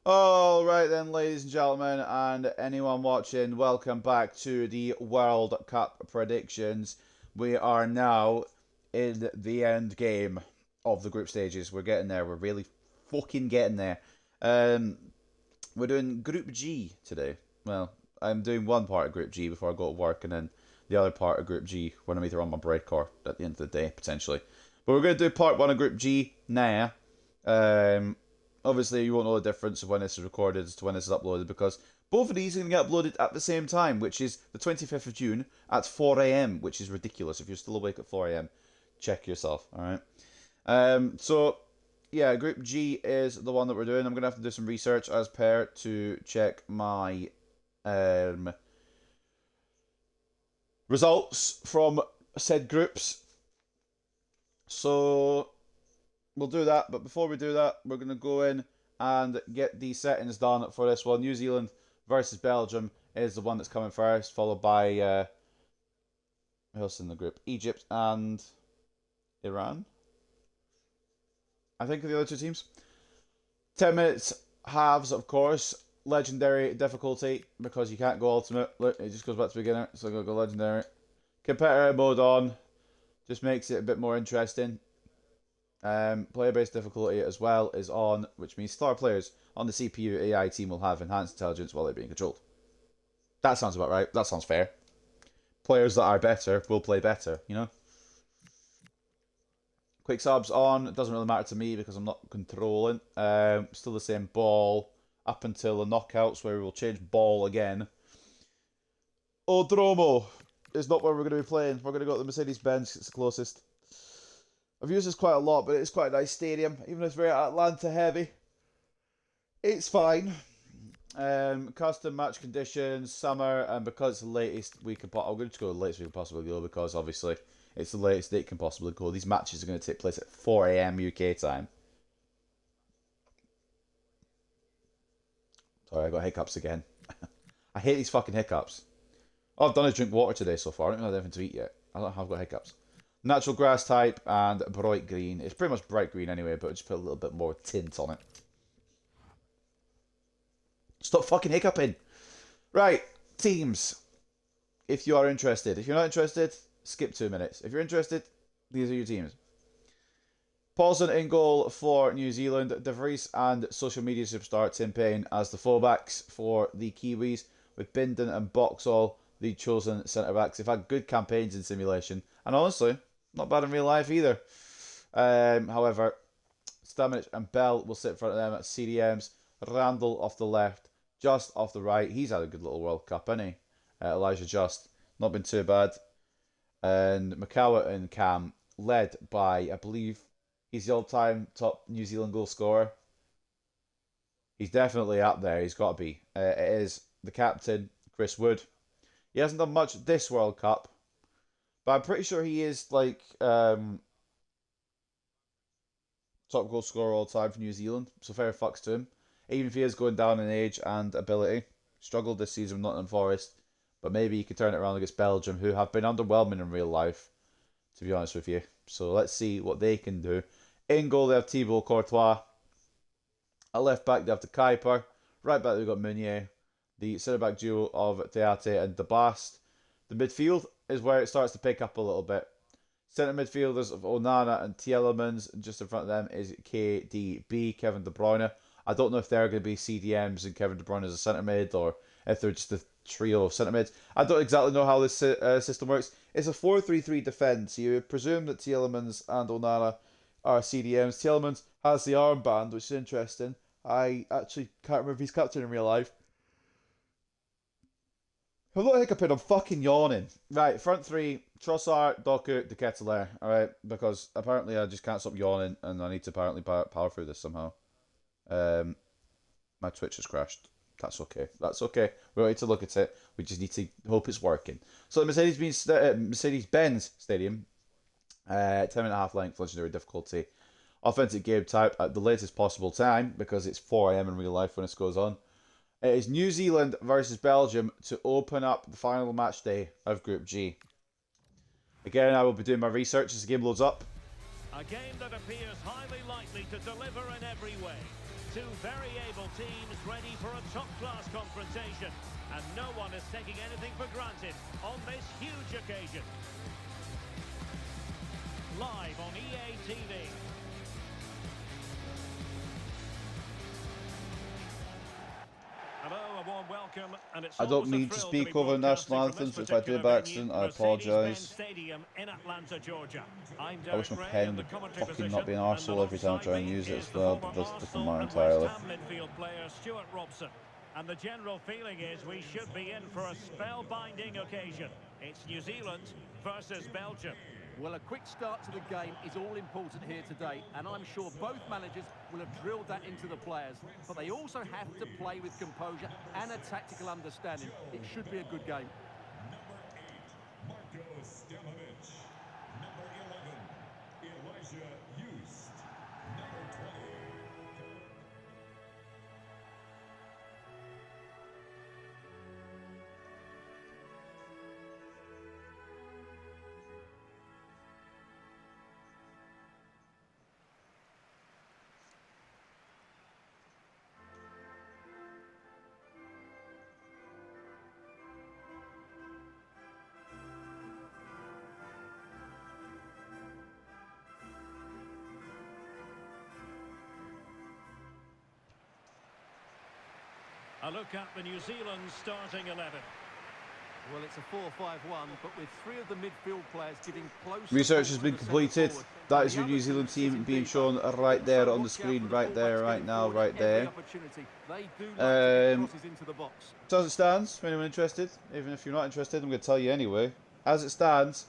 All right then, ladies and gentlemen, and anyone watching, welcome back to the World Cup predictions. We are now in the end game of the group stages. We're getting there. We're really fucking getting there. Um, we're doing Group G today. Well, I'm doing one part of Group G before I go to work, and then the other part of Group G when I'm either on my break or at the end of the day, potentially. But we're going to do part one of Group G now. Um, Obviously, you won't know the difference of when this is recorded as to when this is uploaded because both of these are going to get uploaded at the same time, which is the 25th of June at 4 a.m., which is ridiculous. If you're still awake at 4 a.m., check yourself, alright? So, yeah, Group G is the one that we're doing. I'm going to have to do some research as per to check my results from said groups. So, we'll do that, but before we do that, we're going to go in and get the settings done for this one. New Zealand versus Belgium is the one that's coming first, followed by who else in the group? Egypt and Iran, I think, are the other two teams. 10 minutes halves, of course. Legendary difficulty because you can't go ultimate. Look, it just goes back to beginner, so I'm going to go legendary. Competitor mode on just makes it a bit more interesting. Player-based difficulty as well is on, which means star players on the CPU AI team will have enhanced intelligence while they're being controlled. That sounds about right. That sounds fair. Players that are better will play better, you know? Quick subs on. It doesn't really matter to me because I'm not controlling. Still the same ball up until the knockouts where we will change ball again. Odromo is not where we're going to be playing. We're going to go to the Mercedes-Benz. It's the closest. I've used this quite a lot, but it's quite a nice stadium. Even though it's very Atlanta heavy, it's fine. Custom match conditions, summer, and because it's the latest we can, I'm going to go the latest we can possibly go because obviously it's the latest they can possibly go. These matches are going to take place at 4 a.m. UK time. Sorry, I got hiccups again. I hate these fucking hiccups. All I've done is drink water today so far. I don't have anything to eat yet. I don't have got hiccups. Natural grass type and bright green. It's pretty much bright green anyway, but just put a little bit more tint on it. Stop fucking hiccuping. Right, teams. If you are interested. If you're not interested, skip 2 minutes. If you're interested, these are your teams. Paulson in goal for New Zealand. De Vries and social media superstar Tim Payne as the fullbacks for the Kiwis, with Bindon and Boxall the chosen centre backs. They've had good campaigns in simulation, and honestly, not bad in real life either. However, Stamich and Bell will sit in front of them at CDMs. Randall off the left, Just off the right. He's had a good little World Cup, hasn't he? Elijah Just, not been too bad. And Makawa and Cam, led by, I believe, he's the all-time top New Zealand goal scorer. He's definitely up there. He's got to be. It is the captain, Chris Wood. He hasn't done much this World Cup, but I'm pretty sure he is like top goal scorer all time for New Zealand. So fair fucks to him. Even if he is going down in age and ability. Struggled this season with Nottingham Forest, but maybe he could turn it around against Belgium, who have been underwhelming in real life, to be honest with you. So let's see what they can do. In goal, they have Thibaut Courtois. At left back, they have the Kuiper. Right back, they've got Meunier. The centre back duo of Theate and De Bast. The midfield is where it starts to pick up a little bit. Centre midfielders of Onana and Tielemans, and just in front of them is KDB, Kevin De Bruyne. I don't know if they're going to be CDMs and Kevin De Bruyne as a centre mid, or if they're just a trio of centre mids. I don't exactly know how this system works. It's a 4-3-3 defence. You would presume that Tielemans and Onana are CDMs. Tielemans has the armband, which is interesting. I actually can't remember if he's captain in real life. I'm not hiccuping, I'm fucking yawning. Right, front three, Trossard, Doku, De Ketelaere. Alright, because apparently I just can't stop yawning and I need to apparently power through this somehow. My Twitch has crashed. That's okay. That's okay. We don't need to look at it. We just need to hope it's working. So the Mercedes-Benz Stadium, 10.5 length, legendary difficulty, authentic game type at the latest possible time because it's 4 a.m. in real life when this goes on. It is New Zealand versus Belgium to open up the final match day of Group G. Again, I will be doing my research as the game loads up. A game that appears highly likely to deliver in every way. Two very able teams ready for a top-class confrontation. And no one is taking anything for granted on this huge occasion. Live on EA TV. Hello, a warm welcome, and it's I don't mean to speak over national anthems, but if I do by accident, I apologise. I wish my pen would fucking not be an arsehole every time I try and use it as well, but that's different matter entirely. And the general feeling is we should be in for a spellbinding occasion. It's New Zealand versus Belgium. Well, a quick start to the game is all important here today, and I'm sure both managers will have drilled that into the players. But they also have to play with composure and a tactical understanding. It should be a good game. Number 8, Marco Stemovich. Number 11, Elijah Youst. Number 20. A look at the New Zealand starting 11. Well, it's a 4-5-1, but with three of the midfield players giving close... Research has been completed. That is your New Zealand team being shown right there on the screen, right there, right now, right there. So as it stands, for anyone interested, even if you're not interested, I'm going to tell you anyway. As it stands,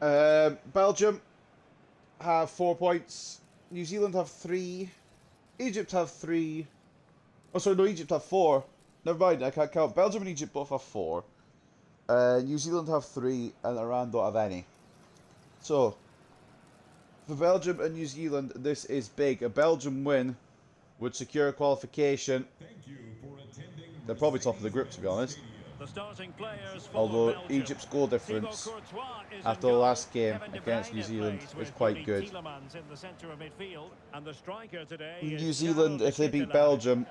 Belgium have 4 points, New Zealand have 3, Egypt have 3, oh sorry, no, Egypt have 4. Never mind, I can't count. Belgium and Egypt both have 4. New Zealand have 3, and Iran don't have any. So, for Belgium and New Zealand, this is big. A Belgium win would secure qualification. They're probably top of the group, to be honest. The starting players for Although Belgium. Egypt's goal difference after the last game against New Zealand is quite good. New Zealand, if they beat Belgium,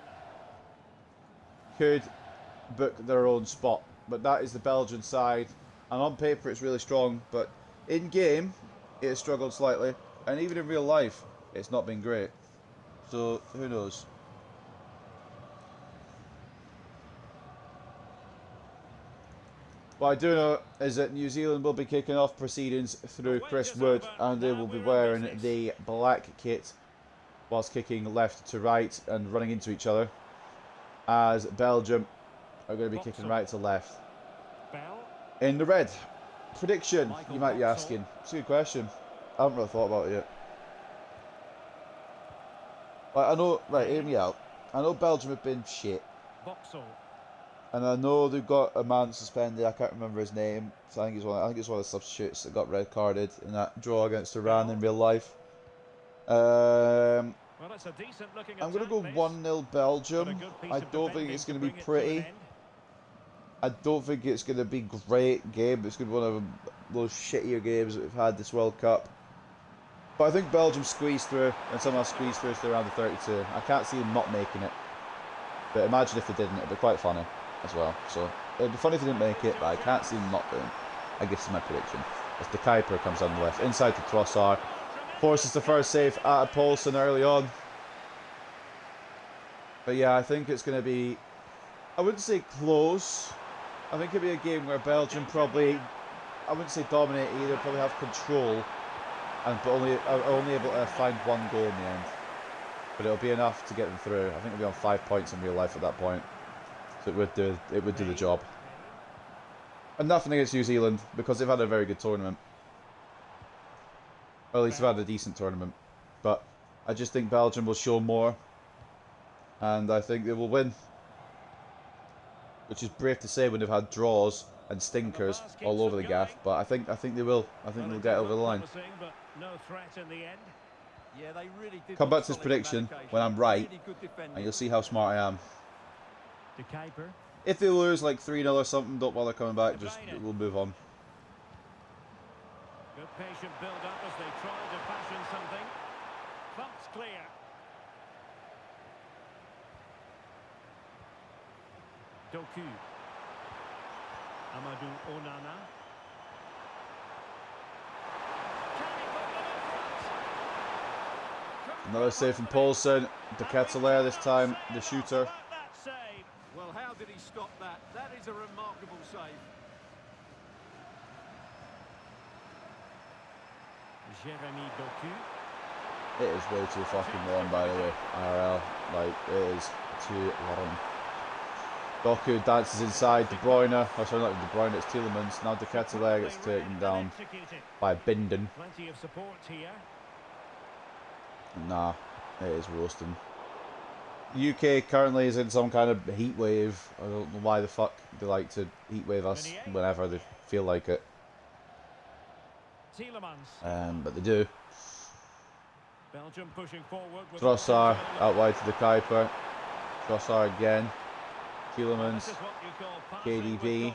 could book their own spot, but that is the Belgian side, and on paper it's really strong, but in game it has struggled slightly, and even in real life it's not been great, so who knows. What I do know is that New Zealand will be kicking off proceedings through Chris Wood, and they will be wearing the black kit whilst kicking left to right and running into each other, as Belgium are going to be kicking right to left in the red. Prediction, you might be asking. It's a good question. I haven't really thought about it yet. Like, I know, right, hear me out. I know Belgium have been shit. And I know they've got a man suspended, I can't remember his name. So I think it's one of the substitutes that got red carded in that draw against Iran in real life. Well, it's a decent looking I'm going to go 1-0 Belgium. I don't think it's going to be pretty. I don't think it's going to be a great game. It's going to be one of those shittier games that we've had this World Cup. But I think Belgium squeezed through and somehow squeezed through to around the 32. I can't see them not making it. But imagine if they didn't, it'd be quite funny as well. So it'd be funny if they didn't make it, but I can't see them not doing. I guess is my prediction. As the Kuiper comes on the left, inside to Trossard. Forces the first save out of Poulsen early on. But yeah, I think it's going to be, I wouldn't say close. I think it'll be a game where Belgium probably, I wouldn't say dominate either, probably have control. And but only able to find one goal in the end. But it'll be enough to get them through. I think it'll be on 5 points in real life at that point. So it would do the job. And nothing against New Zealand, because they've had a very good tournament. Or at least they've had a decent tournament. But I just think Belgium will show more. And I think they will win. Which is brave to say when they've had draws and stinkers all over the gaff. But I think they will. I think they'll get over the line. Come back to this prediction when I'm right. And you'll see how smart I am. If they lose like 3-0 or something, don't bother coming back. Just we'll move on. Good patient build up as they try to fashion something. Bumps clear. Doku. Amadou Onana. Another save from Paulson. De Ketelaere this time, the shooter. Well, how did he stop that? That is a remarkable save. Jeremy Doku. It is way too fucking long, by the way, IRL. Like, it is too long. Doku dances inside De Bruyne. Oh, sorry, not De Bruyne, it's Tielemans. Now De Ketelaere gets taken down by Binden. Plenty of support here. Nah, it is roasting. UK currently is in some kind of heat wave. I don't know why the fuck they like to heat wave us whenever they feel like it. Tielemans. But they do. Belgium pushing forward with Trossard out wide to the Kuiper. Trossard again. Tielemans. KDB.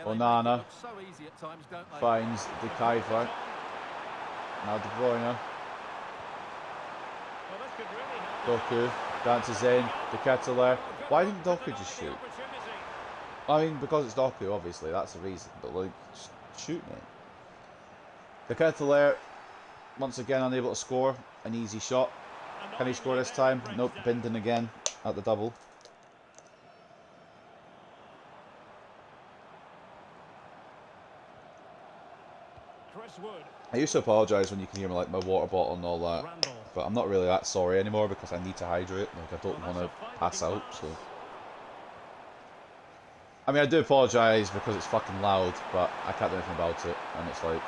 Onana So easy at times, don't they? finds the Kuiper. Now De Bruyne. Doku dances in. De Ketelaere. Why didn't Doku just shoot? I mean, because it's Doku, obviously, that's the reason. But like, just shoot, mate. De Ketelaere, once again unable to score. An easy shot. Can he score this time? Nope. Binden again at the double. I used to apologise when you can hear me like my water bottle and all that, but I'm not really that sorry anymore because I need to hydrate. Like, I don't want to pass out. So, I mean, I do apologise because it's fucking loud, but I can't do anything about it. And it's like,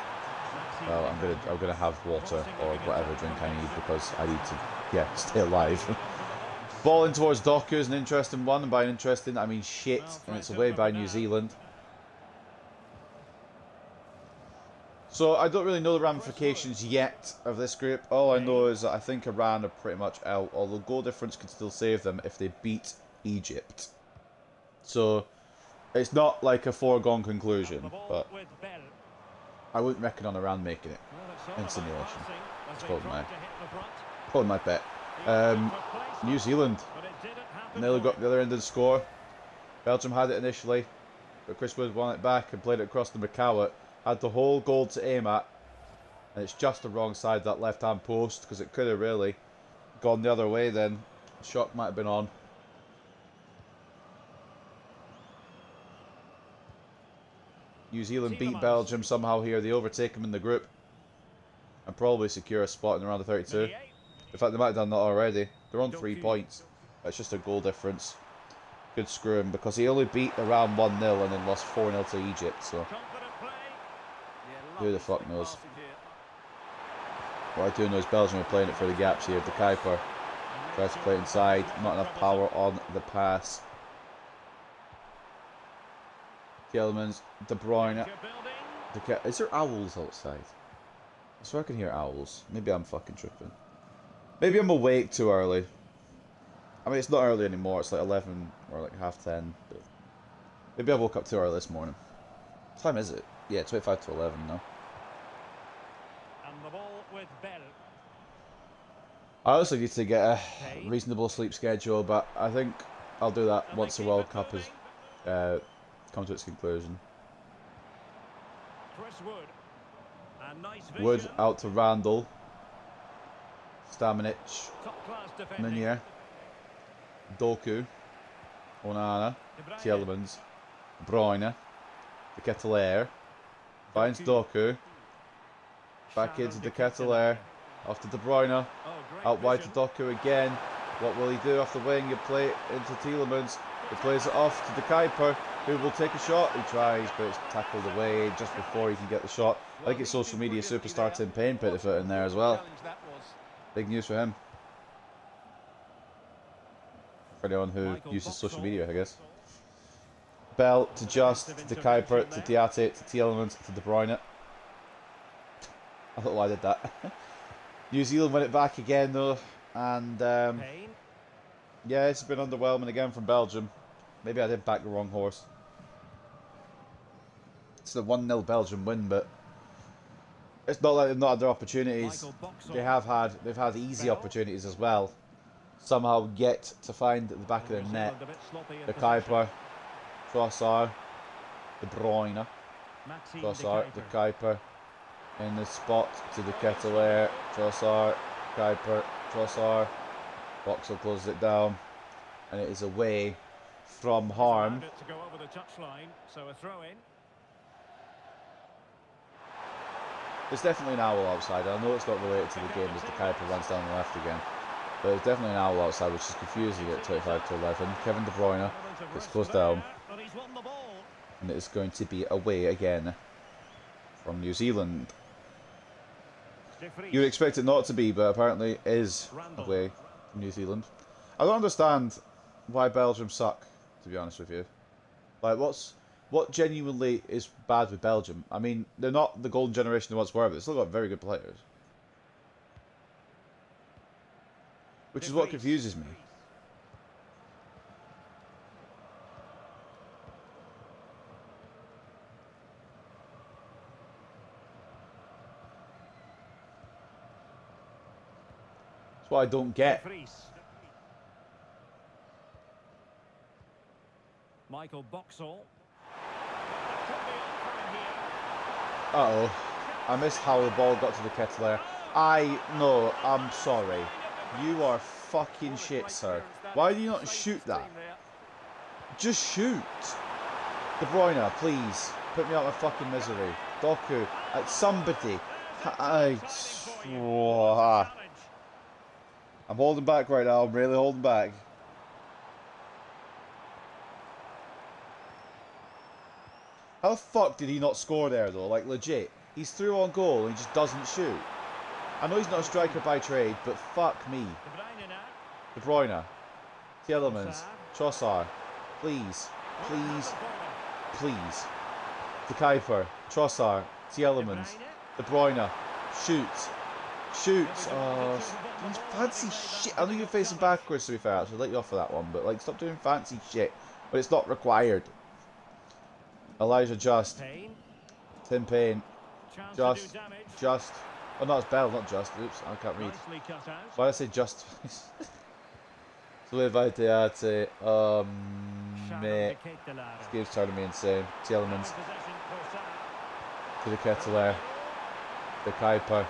well, I'm gonna have water or whatever drink I need because I need to, stay alive. Ball in towards Doku is an interesting one, and by interesting I mean shit, and it's away by New Zealand. So I don't really know the ramifications yet of this group. All I know is that I think Iran are pretty much out, although goal difference could still save them if they beat Egypt. So it's not like a foregone conclusion, but I wouldn't reckon on Iran making it. Insinuation. It's probably my bet. New Zealand nearly got the other end of the score. Belgium had it initially, but Chris Wood won it back and played it across the McCowett. Had the whole goal to aim at, and it's just the wrong side of that left-hand post because it could have really gone the other way then. Shot might have been on. New Zealand beat Belgium somehow here. They overtake them in the group and probably secure a spot in the round of 32. In fact, they might have done that already. They're on 3 points. That's just a goal difference. Good screw him because he only beat Iran 1-0 and then lost 4-0 to Egypt. So who the fuck knows? What I do know is Belgium are playing it for the gaps here. De Kuiper tries to play it inside. Not enough power on the pass. Tielemans, De Bruyne. Is there owls outside? I swear I can hear owls. Maybe I'm fucking tripping. Maybe I'm awake too early. I mean, it's not early anymore. It's like 11 or like half 10. But maybe I woke up too early this morning. What time is it? Yeah, 25 to 11 now. And the ball with Bell. I also need to get a reasonable sleep schedule, but I think I'll do that once the World Cup has come to its conclusion. Chris Wood. A nice Wood vision. out to Randall. Stamenic. Top class defending. Meunier. Doku. Onana. Tielemans. Bruyne. De Ketelaere. Finds Doku. Back into De Ketelaere. Off to De Bruyne. Out wide to Doku again. What will he do off the wing? He'll play it into Tielemans. He plays it off to De Kuiper, who will take a shot. He tries, but it's tackled away just before he can get the shot. I think it's social media superstar Tim Payne put the foot in there as well. Big news for him. For anyone who uses social media, I guess. Bell to Just, to De Kuiper, to Diatte, to Tielemans, to De Bruyne. I don't know why I did that. New Zealand win it back again though, and yeah, it's been underwhelming again from Belgium. Maybe I did back the wrong horse. It's the 1-0 Belgium win, but it's not like they've not had their opportunities. They've had easy opportunities as well. somehow get to find the back of the net. The Kuiper, Trossard, De Bruyne, Trossard, the Kuiper, in the spot to the Ketelaere, Trossard, Kuiper, Trossard, Boxall closes it down, and it is away from harm. To go over the touchline, so a throw in. There's definitely an owl outside. I know it's not related to the game as the Kuiper runs down the left again. But there's definitely an owl outside, which is confusing at 25 to 11. Kevin De Bruyne gets close down. And it is going to be away again from New Zealand. You'd expect it not to be, but apparently it is away from New Zealand. I don't understand why Belgium suck, to be honest with you. Like, what genuinely is bad with Belgium? I mean, they're not the golden generation they once were, but they've still got very good players. Which is what confuses me. That's what I don't get. Michael Boxall. Uh-oh. I missed how the ball got to the Ketelaere. No, I'm sorry. You are fucking shit, sir. Why do you not shoot that? Just shoot. De Bruyne, please. Put me out of my fucking misery. Doku. Somebody. I'm holding back right now. I'm really holding back. How the fuck did he not score there, though? Like, legit. He's through on goal and he just doesn't shoot. I know he's not a striker by trade, but fuck me. De Bruyne. Tielemans. Trossard. Please. Please. Please. De Kuiper. Trossard. Tielemans. De Bruyne. Shoot. Shoot. Oh, fancy shit. I know you're facing backwards, to be fair. I should let you off for that one, but, like, stop doing fancy shit. But it's not required. Elijah Just. Tim Payne. Just. Oh no, it's Bell, not Just. Oops, I can't read. Why did I say Just? So if I say, mate. This game's turning me insane. Tielemans. To the Ketelaere. The Kuiper.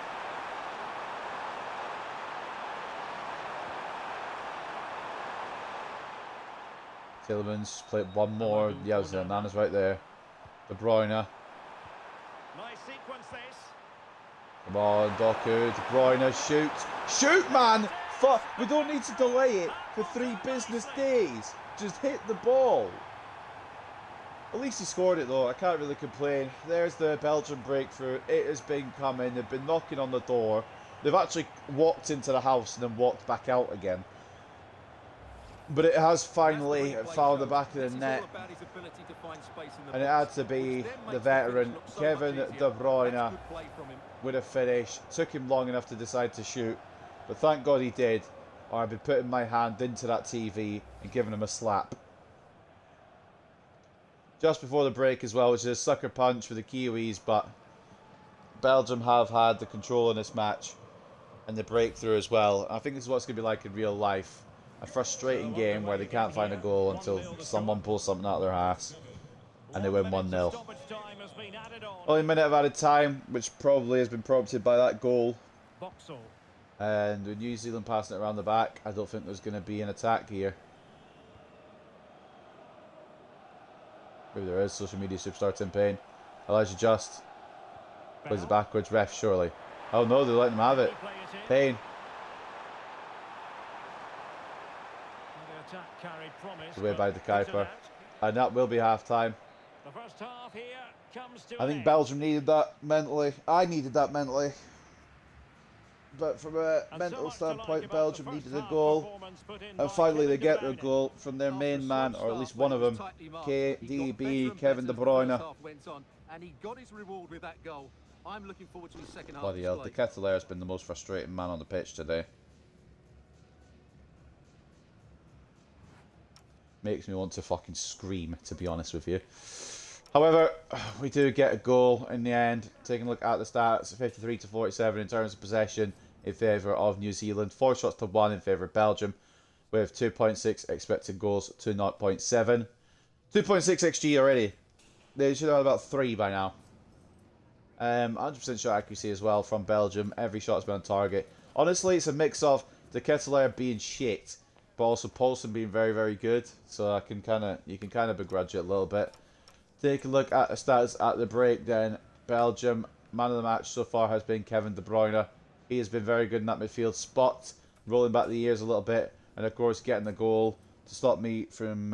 Tielemans, play it one more. Yeah, Nana's right there. De Bruyne. Nice sequence this. Come on, Doku. De Bruyne, shoot. Shoot, man! Fuck, we don't need to delay it for 3 business days. Just hit the ball. At least he scored it, though. I can't really complain. There's the Belgian breakthrough. It has been coming. They've been knocking on the door. They've actually walked into the house and then walked back out again. But it has finally found the back of the net. And it had to be the veteran, Kevin De Bruyne, with a finish. Took him long enough to decide to shoot. But thank God he did, or I'd be putting my hand into that TV and giving him a slap. Just before the break as well, which is a sucker punch for the Kiwis, but Belgium have had the control in this match and the breakthrough as well. I think this is what it's going to be like in real life. A frustrating game where they can't find a goal until someone pulls something out of their ass and they win 1-0. Only a minute of added time, which probably has been prompted by that goal. And with New Zealand passing it around the back, I don't think there's going to be an attack here. Maybe there is. Social media superstar Tim Payne. Elijah Just plays it backwards. Ref, surely. Oh no, they're letting him have it. Payne. Away by the Kuiper. And that will be half time. I think Belgium needed that mentally. I needed that mentally. But from a mental standpoint, Belgium needed a goal. And finally they get their goal from their main man, or at least one of them, KDB, Kevin De Bruyne. And he got his reward with that goal. I'm looking forward to the second half. Bloody hell, the Ketelaere has been the most frustrating man on the pitch today. Makes me want to fucking scream, to be honest with you. However, we do get a goal in the end. Taking a look at the stats, 53-47 in terms of possession in favour of New Zealand. 4 shots to 1 in favour of Belgium. with 2.6 expected goals to 0.7. 2.6 XG already. They should have about 3 by now. 100% shot accuracy as well from Belgium. Every shot's been on target. Honestly, it's a mix of De Ketelaere being shit, but also Poulsen being very, very good. So you can kind of begrudge it a little bit. Take a look at the stats at the break then. Belgium, man of the match so far has been Kevin De Bruyne. He has been very good in that midfield spot, rolling back the years a little bit, and of course getting the goal to stop me from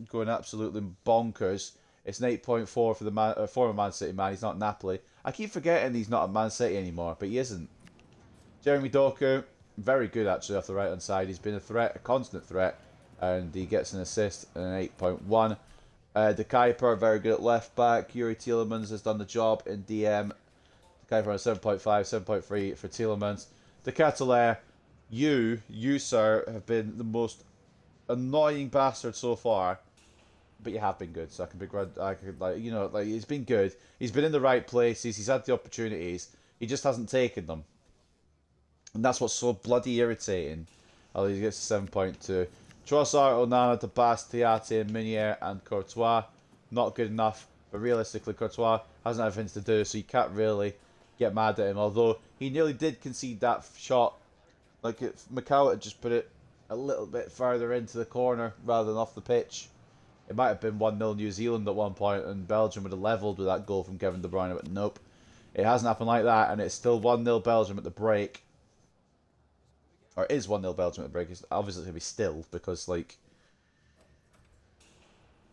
going absolutely bonkers. It's an 8.4 for the former Man City man. He's not Napoli. I keep forgetting he's not at Man City anymore, but he isn't. Jeremy Doku, very good actually off the right hand side. He's been a threat, a constant threat, and he gets an assist and an 8.1. De Kuiper, very good at left back. Yuri Tielemans has done the job in DM. De Kuiper on a 7.5, 7.3 for Tielemans. De Ketelaere, you sir, have been the most annoying bastard so far. But you have been good, so he's been good. He's been in the right places. He's had the opportunities. He just hasn't taken them, and that's what's so bloody irritating. Although he gets a 7.2. Trossard, Onana, Tabas, Tiati, Meunier, and Courtois, not good enough. But realistically, Courtois hasn't had anything to do, so you can't really get mad at him. Although he nearly did concede that shot, like if Macau had just put it a little bit further into the corner rather than off the pitch. It might have been 1-0 New Zealand at one point, and Belgium would have levelled with that goal from Kevin De Bruyne, but nope. It hasn't happened like that, and it's still 1-0 Belgium at the break. Or it is 1-0 Belgium at the break. It's obviously going to be still, because,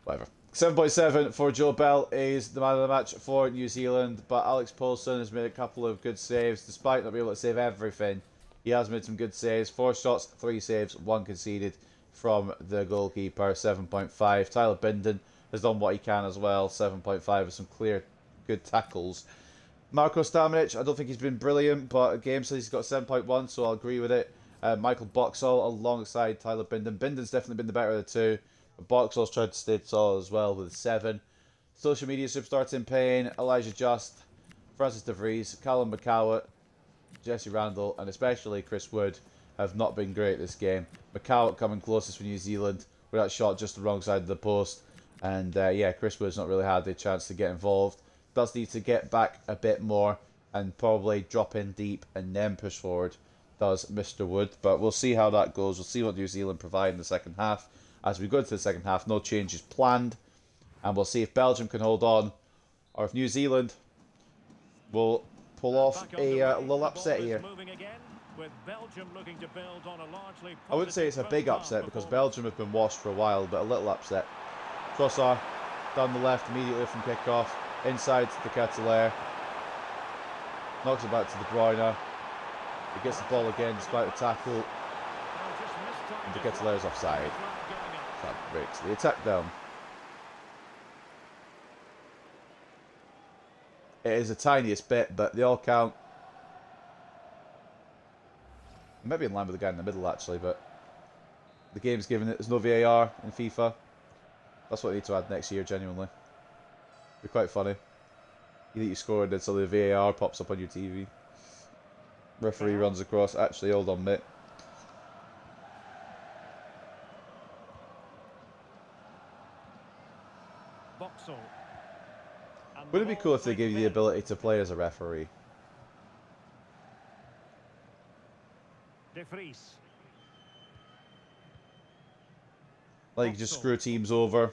whatever. 7.7 for Joe Bell is the man of the match for New Zealand, but Alex Poulsen has made a couple of good saves, despite not being able to save everything. He has made some good saves. 4 shots, 3 saves, 1 conceded from the goalkeeper, 7.5. Tyler Binden has done what he can as well, 7.5 with some clear, good tackles. Marko Stamenic, I don't think he's been brilliant, but a game says he's got 7.1, so I'll agree with it. Michael Boxall alongside Tyler Binden. Binden's definitely been the better of the two, but Boxall's tried to stay solid as well with 7. Social media superstar Tim Payne, Elijah Just, Francis De Vries, Callum McCowett, Jesse Randall, and especially Chris Wood have not been great this game. McCowett coming closest for New Zealand with that shot just the wrong side of the post. And Chris Wood's not really had the chance to get involved. Does need to get back a bit more and probably drop in deep and then push forward, does Mr. Wood. But we'll see how that goes. We'll see what New Zealand provide in the second half. As we go into the second half, no changes planned. And we'll see if Belgium can hold on or if New Zealand will pull off a little upset here. With Belgium looking to build on a largely I wouldn't say it's a big upset because Belgium have been washed for a while, but a little upset. Trossard down the left immediately from kickoff, inside to De Ketelaere, knocks it back to De Bruyne. He gets the ball again despite the tackle, and De Ketelaere's offside. That breaks the attack down. It is the tiniest bit, but they all count. Maybe in line with the guy in the middle, actually, but the game's given it. There's no VAR in FIFA. That's what they need to add next year, genuinely. It'd be quite funny. You think you scored, and suddenly the VAR pops up on your TV. Referee runs across. Actually, hold on, mate. Wouldn't it be cool if they gave you the ability to play as a referee? De Vries. Like, you just screw teams over.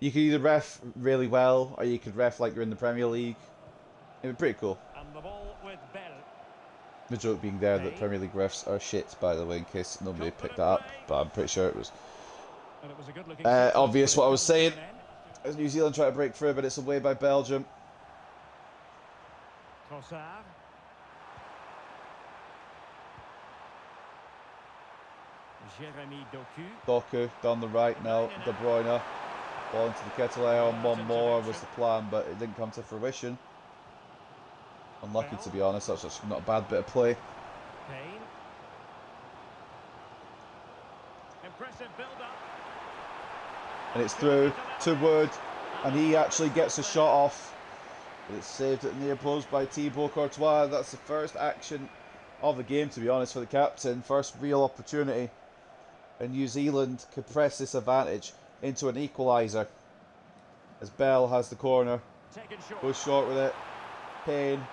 You could either ref really well, or you could ref like you're in the Premier League. It'd be pretty cool. And the ball with Bell. The joke being there that Premier League refs are shit, by the way, in case nobody picked that up. But I'm pretty sure it was obvious what I was saying. As New Zealand try to break through, but it's away by Belgium. Trossard. Jeremy Doku down the right now. De Bruyne. Ball into the Ketelaere on one more was the plan, but it didn't come to fruition. Unlucky, to be honest. That's just not a bad bit of play. Payne. Impressive build-up. And it's through to Wood, and he actually gets a shot off. But it's saved at the near post by Thibaut Courtois. That's the first action of the game, to be honest, for the captain. First real opportunity. And New Zealand could press this advantage into an equaliser. As Bell has the corner. Goes short with it. Payne.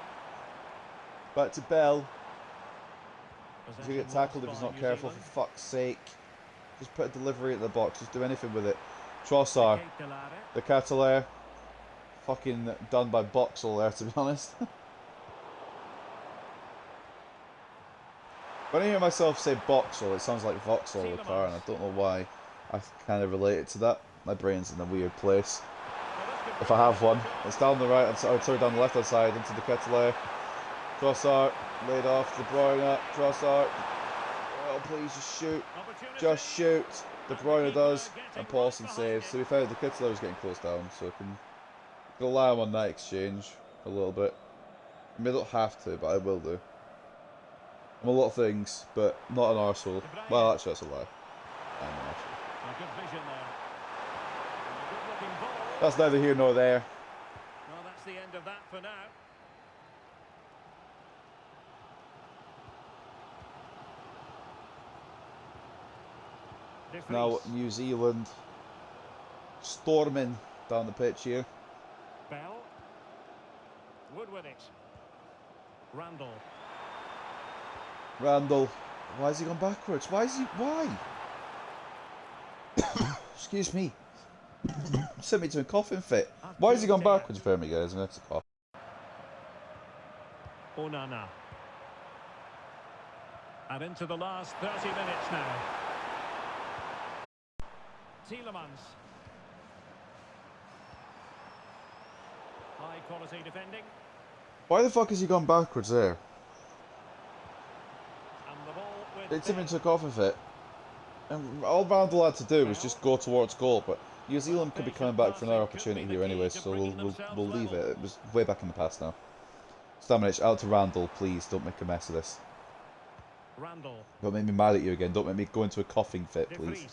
Back to Bell. He's going to get tackled if he's not careful, for fuck's sake. Just put a delivery at the box. Just do anything with it. Trossard. The Catalaire. Fucking done by Boxall there, to be honest. When I hear myself say Boxall, it sounds like Vauxhall, the car, and I don't know why. I kind of relate it to that. My brain's in a weird place. If I have one. It's down the right, sorry, down the left hand side into the Catalaire. Trossard, laid off, De Bruyne, Trossard. Oh, please just shoot. Just shoot. De Bruyne does, and Paulson saves. To be fair, the Catalaire was getting close down, so I can rely on that exchange a little bit. I mean, I don't have to, but I will do. I'm a lot of things, but not an arsehole. Well, actually, that's a lie. I'm an arsehole. That's neither here nor there. Well, that's the end of that for now. Now New Zealand storming down the pitch here. Bell. Wood with it. Randall. Why has he gone backwards? Why? Excuse me. Sent me to a coughing fit. Why has he gone backwards? For me, guys. I'm going to cough. Onana. And into the last 30 minutes now. Tielemans. High quality defending. Why the fuck has he gone backwards there? And the ball with It's him into a coffin fit. And all Randall had to do was just go towards goal, but New Zealand could be coming back for another opportunity here anyway, so we'll leave it. It was way back in the past now. Stamenic, out to Randall, please. Don't make a mess of this. Randall. Don't make me mad at you again. Don't make me go into a coughing fit, please.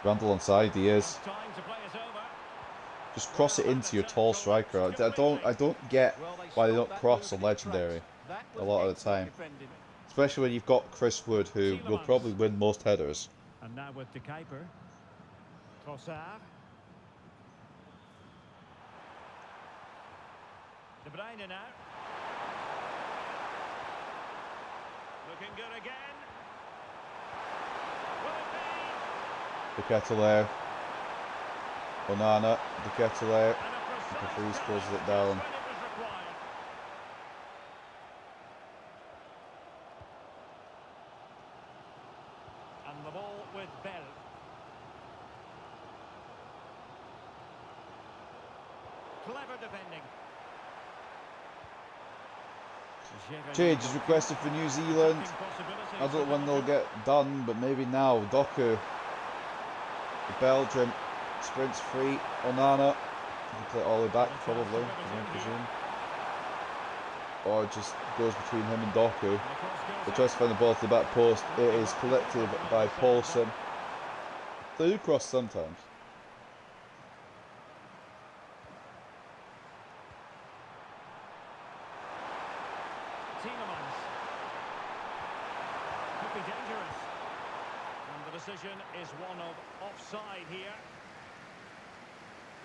Randall onside, he is. Just cross it into your tall striker. I don't get why they don't cross on Legendary a lot of the time. Especially when you've got Chris Wood, who will probably win most headers. And now with the keeper. Trossard. De Bruyne now. Looking good again. Will it be? The Catalaire. Onana, the Catalaire. The freeze closes it down. And the ball with Bell. Clever defending. Change is requested for New Zealand. I don't know when they'll get done, but maybe now. Doku. Belgium sprints free. Onana. He can play it all the way back, probably, I presume. Or just goes between him and Doku. They tries to find the ball to the back post. It is collected by Paulson. They do cross sometimes. Tielemans. Could be dangerous. And the decision is one of offside here.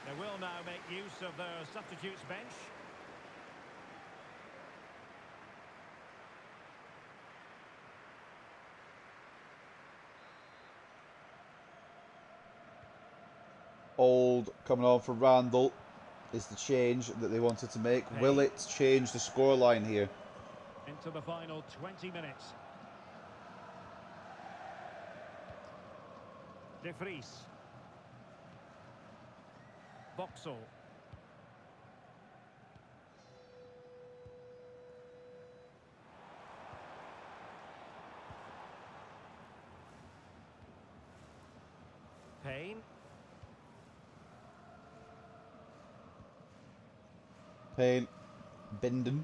They will now make use of their substitutes bench. Old coming on for Randall is the change that they wanted to make. Will it change the scoreline here? Into the final 20 minutes. De Vries. Boxall. Payne. Payne. Binden.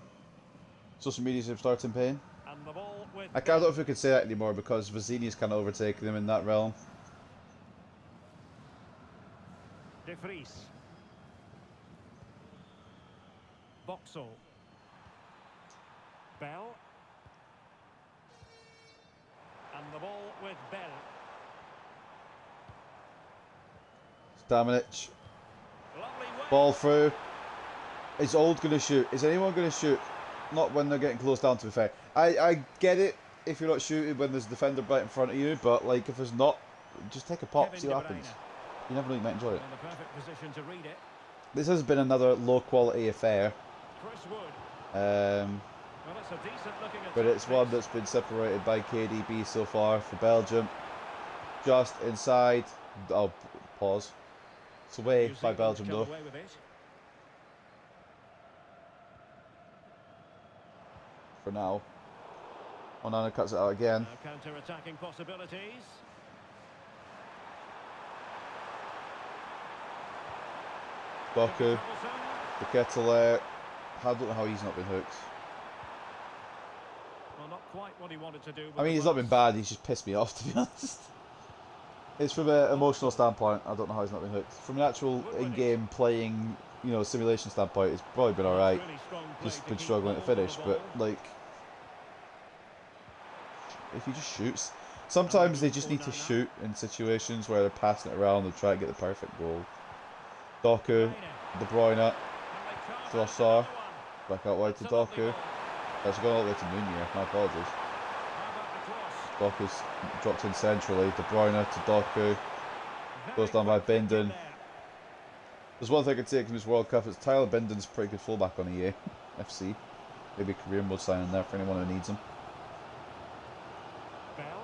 Social media superstar Tim Payne. And the ball with I don't know if we could say that anymore because Vazini's kind of overtaken him in that realm. De Vries. Boxall. Bell. And the ball with Bell. Stamenic. Lovely way. Ball through. Is Old going to shoot? Is anyone going to shoot? Not when they're getting close down, to be fair. I get it if you're not shooting when there's a defender right in front of you, but like if there's not, just take a pop, Kevin see what De happens. Bruyne. You never know, you might enjoy it. In the perfect position to read it. This has been another low quality affair. Chris Wood. Um, Well, it's a decent looking but attack it's one pace. that's been separated by KDB so far for Belgium. Just inside. Oh, pause. It's away New by Zealand Belgium come though. away with it. For now. Onana cuts it out again. Now counter-attacking possibilities. Doku, Troublesome. the kettle there. I don't know how he's not been hooked. Well, not quite what he wanted to do. with I mean, the he's not been pass. bad, he's just pissed me off, to be honest. It's from an emotional standpoint, I don't know how he's not been hooked. From an actual in-game playing, you know, simulation standpoint, it's probably been alright. Really strong play Just to been keep struggling to hold of finish, the but ball. like, if he just shoots. Sometimes they just need to shoot in situations where they're passing it around and try to get the perfect goal. Doku, De Bruyne, Trossard, back out wide to Doku. That's going all the way to Meunier, my apologies. Doku's dropped in centrally, De Bruyne to Doku. Goes down by Binden. There's one thing I can take from this World Cup, it's Tyler Binden's a pretty good fullback on EA FC. Maybe a career mode sign in there for anyone who needs him. Bell.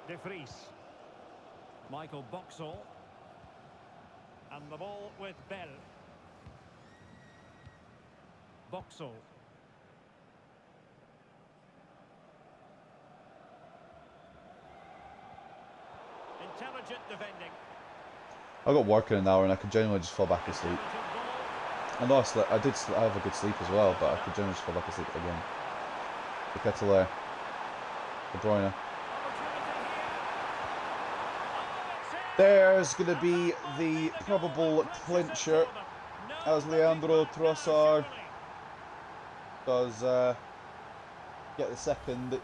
De Vries. Michael Boxall. And the ball with Bell. Boxall. Intelligent defending. I got work in an hour and I could genuinely just fall back asleep. Intelligent ball. I know I did have a good sleep as well, but I could generally just fall back asleep again. The kettle there. De Bruyne. There's going to be the probable clincher as Leandro Trossard does get the second.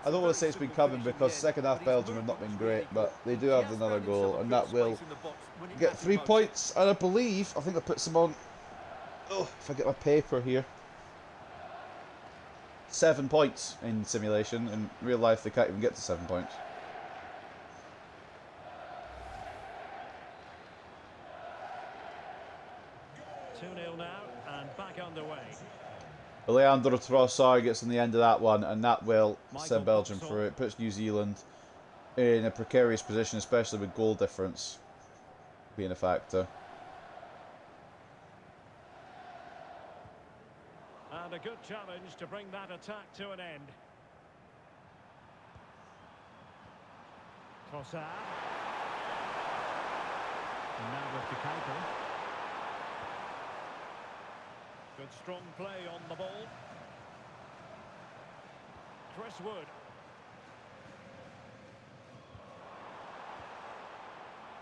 I don't want to say it's been coming because second half Belgium have not been great, but they do have another goal and that will get 3 points. And I think that puts them on, oh, if I get my paper here, 7 points in simulation. In real life they can't even get to 7 points. Now and back underway. Leandro Trossard gets on the end of that one, and that will Michael send Belgium Boxall. through. It puts New Zealand in a precarious position, especially with goal difference being a factor. And a good challenge to bring that attack to an end. Trossard. And now with the counter. Good strong play on the ball. Chris Wood.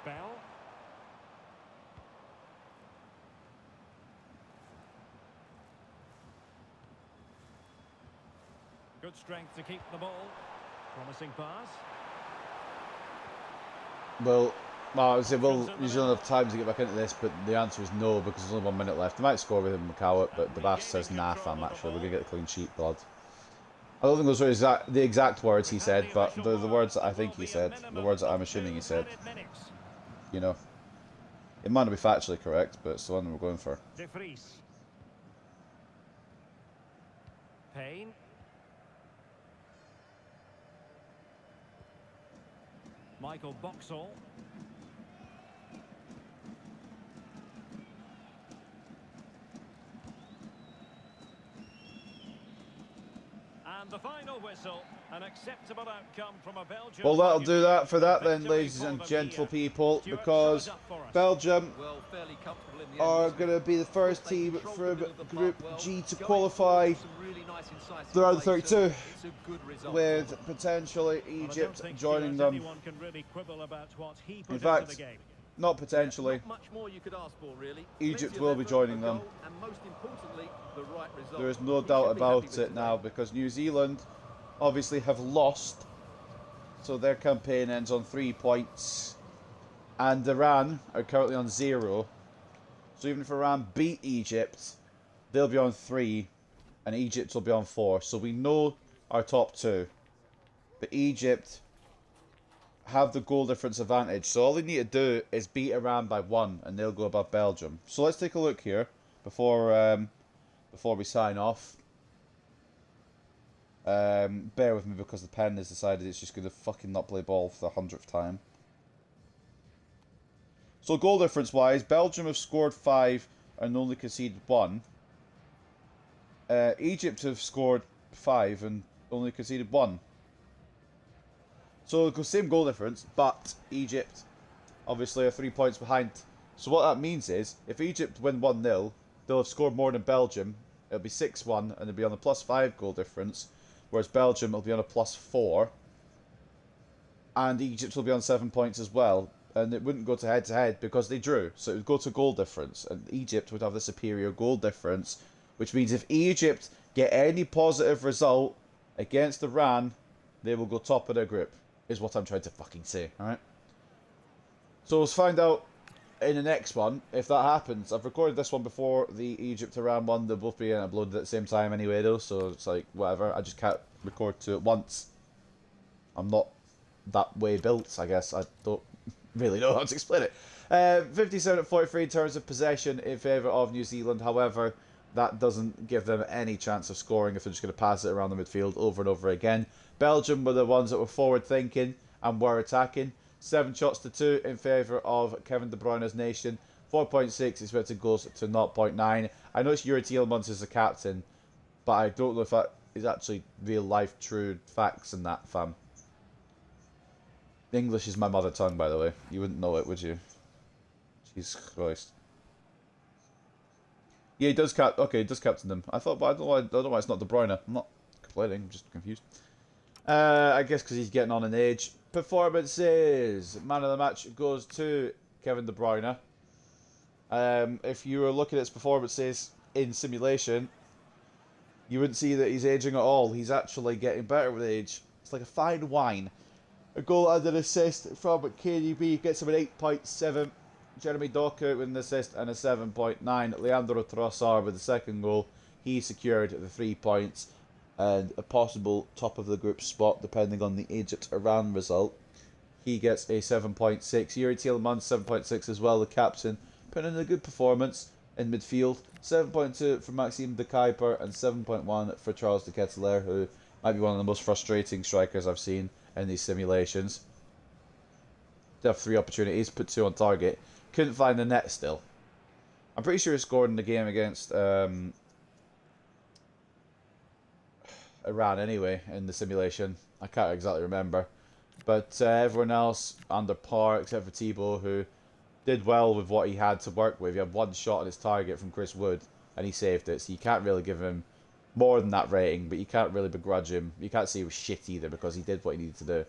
Bell. Good strength to keep the ball. Promising pass. Well, I would say, will New Zealand have time to get back into this? But the answer is no, because there's only 1 minute left. They might score with him McCowett, but the Bass says, nah, fam, actually, we're going to get a clean sheet, blood. I don't think those are the exact words he said, but the words that I think he said, the words that I'm assuming he said, you know. It might not be factually correct, but it's the one we're going for. De Vries. Payne. Michael Boxall. And the final whistle, an acceptable outcome from a Belgium. Well, that'll do that for that then, ladies and gentle people, because Belgium are going to be the first team from Group G to qualify the round of 32, with potentially Egypt joining them. In fact, Not potentially. Not much more you could ask for, really. Egypt Plenty of will be effort, joining a them. goal, and most importantly, the right result. There is no He doubt should be happy about with it now, today. because New Zealand obviously have lost, so their campaign ends on 3 points, and Iran are currently on 0. So even if Iran beat Egypt, they'll be on 3, and Egypt will be on 4. So we know our top 2, but Egypt have the goal difference advantage. So all they need to do is beat Iran by 1, and they'll go above Belgium. So let's take a look here before we sign off. Bear with me because the pen has decided it's just going to fucking not play ball for the 100th time. So goal difference wise, Belgium have scored 5 and only conceded 1. Egypt have scored 5 and only conceded 1. So same goal difference, but Egypt obviously are 3 points behind. So what that means is, if Egypt win 1-0, they'll have scored more than Belgium. It'll be 6-1, and they'll be on a +5 goal difference, whereas Belgium will be on a +4. And Egypt will be on 7 points as well. And it wouldn't go to head-to-head because they drew. So it would go to goal difference, and Egypt would have the superior goal difference, which means if Egypt get any positive result against Iran, they will go top of their group, is what I'm trying to fucking say, alright? So let's find out in the next one if that happens. I've recorded this one before the Egypt-Iran one. They'll both be uploaded at the same time anyway, though, so it's like, whatever. I just can't record two at once. I'm not that way built, I guess. I don't really know how to explain it. 57-43 in terms of possession in favour of New Zealand. However, that doesn't give them any chance of scoring if they're just going to pass it around the midfield over and over again. Belgium were the ones that were forward thinking and were attacking. 7 shots to 2 in favour of Kevin De Bruyne's nation. 4.6 expected goals to 0.9. I know it's Yuri Tielemans as the captain, but I don't know if that is actually real life true facts in that, fam. English is my mother tongue, by the way. You wouldn't know it, would you? Jesus Christ. Yeah, he does he does captain them. I thought, but I don't know why it's not De Bruyne. I'm not complaining, I'm just confused. I guess because he's getting on in age. Performances. Man of the match goes to Kevin De Bruyne. If you were looking at his performances in simulation, you wouldn't see that he's aging at all. He's actually getting better with age. It's like a fine wine. A goal and an assist from KDB gets him an 8.7. Jeremy Doku with an assist and a 7.9. Leandro Trossard with the second goal. He secured the 3 points and a possible top of the group spot depending on the Egypt-Iran result. He gets a 7.6. Yuri Tielemans 7.6 as well, the captain, putting in a good performance in midfield. 7.2 for Maxime de Kuiper and 7.1 for Charles de Ketelaere, who might be one of the most frustrating strikers I've seen in these simulations. They have 3 opportunities, put 2 on target. Couldn't find the net still. I'm pretty sure he scored in the game against Iran anyway, in the simulation. I can't exactly remember. But everyone else under par except for Thibaut, who did well with what he had to work with. He had 1 shot on his target from Chris Wood and he saved it. So you can't really give him more than that rating, but you can't really begrudge him. You can't say he was shit either because he did what he needed to do.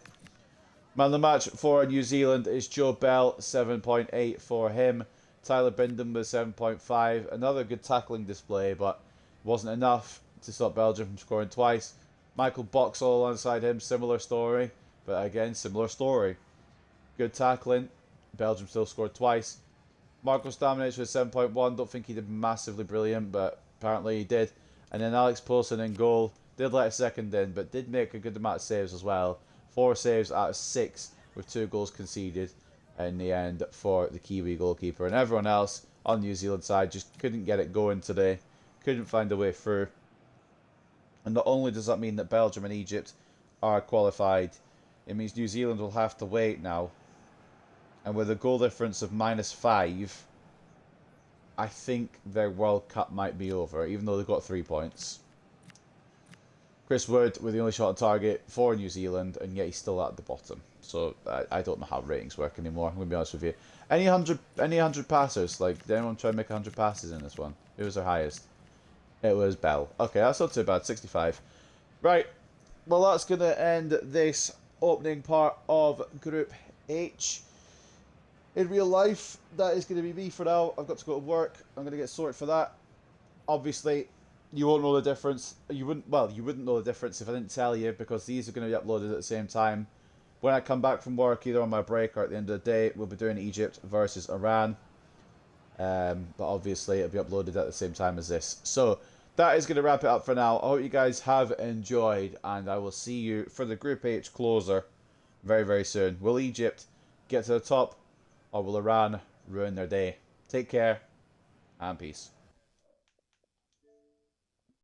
Man of the match for New Zealand is Joe Bell, 7.8 for him. Tyler Bindon with 7.5. Another good tackling display, but wasn't enough to stop Belgium from scoring twice. Michael Boxall alongside him, similar story, but again, similar story. Good tackling. Belgium still scored twice. Marco Stamenic with 7.1. Don't think he did massively brilliant, but apparently he did. And then Alex Poulsen in goal. Did let a second in, but did make a good amount of saves as well. 4 saves out of 6 with 2 goals conceded in the end for the Kiwi goalkeeper. And everyone else on the New Zealand side just couldn't get it going today. Couldn't find a way through. And not only does that mean that Belgium and Egypt are qualified, it means New Zealand will have to wait now. And with a goal difference of -5, I think their World Cup might be over, even though they've got 3 points. Chris Wood with the only shot on target for New Zealand, and yet he's still at the bottom. So I don't know how ratings work anymore. I'm gonna be honest with you. Any 100 passers? Like, did anyone try and make 100 passes in this one? Who was their highest? It was Bell. Okay, that's not too bad. 65. Right. Well, that's gonna end this opening part of Group H. in real life, that is going to be me for now. I've got to go to work. I'm going to get sorted for that. Obviously, you won't know the difference. You wouldn't know the difference if I didn't tell you, because these are going to be uploaded at the same time. When I come back from work, either on my break or at the end of the day, we'll be doing Egypt versus Iran. But obviously, it'll be uploaded at the same time as this. So, that is going to wrap it up for now. I hope you guys have enjoyed, and I will see you for the Group H closer very, very soon. Will Egypt get to the top, or will Iran ruin their day? Take care, and peace.